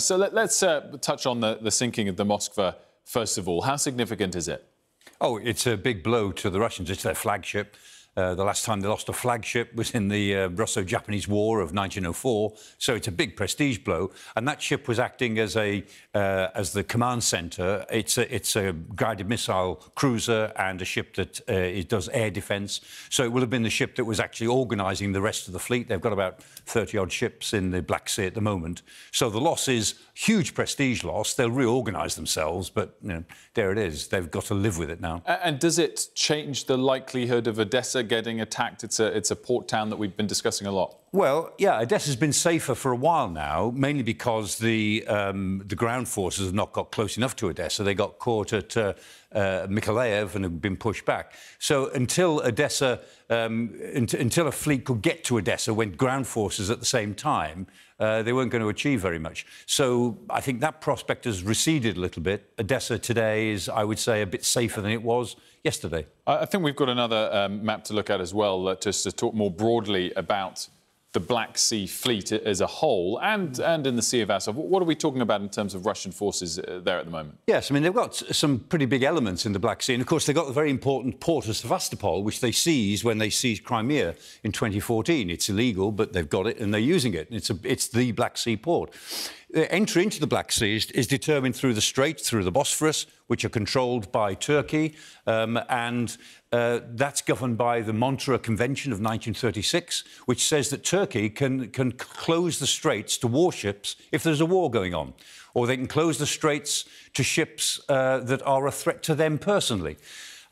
So let's touch on the sinking of the Moskva, first of all. How significant is it? Oh, it's a big blow to the Russians. It's their flagship. The last time they lost a flagship was in the Russo-Japanese War of 1904, so it's a big prestige blow. And that ship was acting as the command centre. It's a guided missile cruiser and a ship that it does air defence. So it will have been the ship that was actually organising the rest of the fleet. They've got about 30-odd ships in the Black Sea at the moment. So the loss is huge prestige loss. They'll reorganise themselves, but there it is. They've got to live with it now. And does it change the likelihood of Odessa getting attacked? It's a port town that we've been discussing a lot. Well, yeah, Odessa's been safer for a while now, mainly because the ground forces have not got close enough to Odessa. They got caught at Mykolaiv and have been pushed back. So until Odessa, until a fleet could get to Odessa, went ground forces at the same time, they weren't going to achieve very much. So I think that prospect has receded a little bit. Odessa today is, I would say, a bit safer than it was yesterday. I think we've got another map to look at as well, just to talk more broadly about the Black Sea fleet as a whole and in the Sea of Azov. What are we talking about in terms of Russian forces there at the moment? Yes, I mean, they've got some pretty big elements in the Black Sea. And, of course, they've got the very important port of Sevastopol, which they seized when they seized Crimea in 2014. It's illegal, but they've got it and they're using it. It's the Black Sea port. Entry into the Black Sea is determined through the Straits, through the Bosphorus, which are controlled by Turkey, and that's governed by the Montreux Convention of 1936, which says that Turkey can close the Straits to warships if there's a war going on, or they can close the Straits to ships that are a threat to them personally.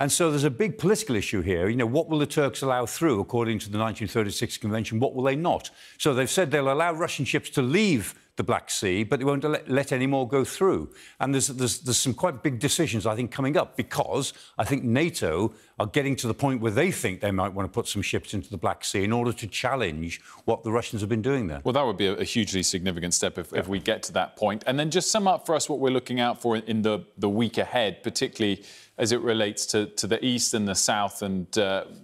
And so there's a big political issue here. What will the Turks allow through, according to the 1936 Convention? What will they not? So they've said they'll allow Russian ships to leave the Black Sea, but they won't let any more go through. And there's some quite big decisions, I think, coming up, because I think NATO are getting to the point where they think they might want to put some ships into the Black Sea in order to challenge what the Russians have been doing there. Well, that would be a hugely significant step if we get to that point. And then just sum up for us what we're looking out for in the week ahead, particularly as it relates to the east and the south, and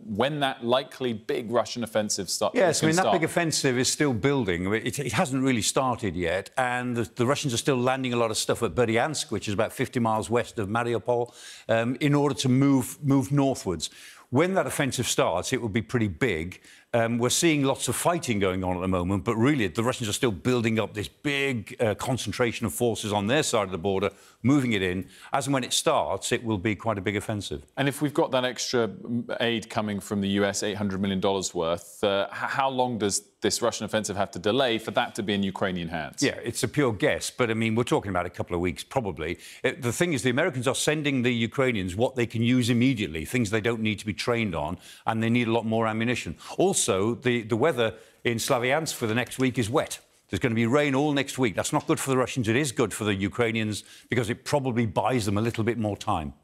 when that likely big Russian offensive starts. Yes, I mean, that big offensive is still building. It hasn't really started yet, and the Russians are still landing a lot of stuff at Berdyansk, which is about 50 miles west of Mariupol, in order to move northwards. When that offensive starts, it will be pretty big. We're seeing lots of fighting going on at the moment, but really the Russians are still building up this big concentration of forces on their side of the border, moving it in. As and when it starts, it will be quite a big offensive. And if we've got that extra aid coming from the US, $800 million worth, how long does this Russian offensive have to delay for that to be in Ukrainian hands? Yeah, it's a pure guess, but, I mean, we're talking about a couple of weeks, probably. The thing is, the Americans are sending the Ukrainians what they can use immediately, things they don't need to be trained on, and they need a lot more ammunition. Also, the weather in Slavyansk for the next week is wet. There's going to be rain all next week. That's not good for the Russians. It is good for the Ukrainians because it probably buys them a little bit more time.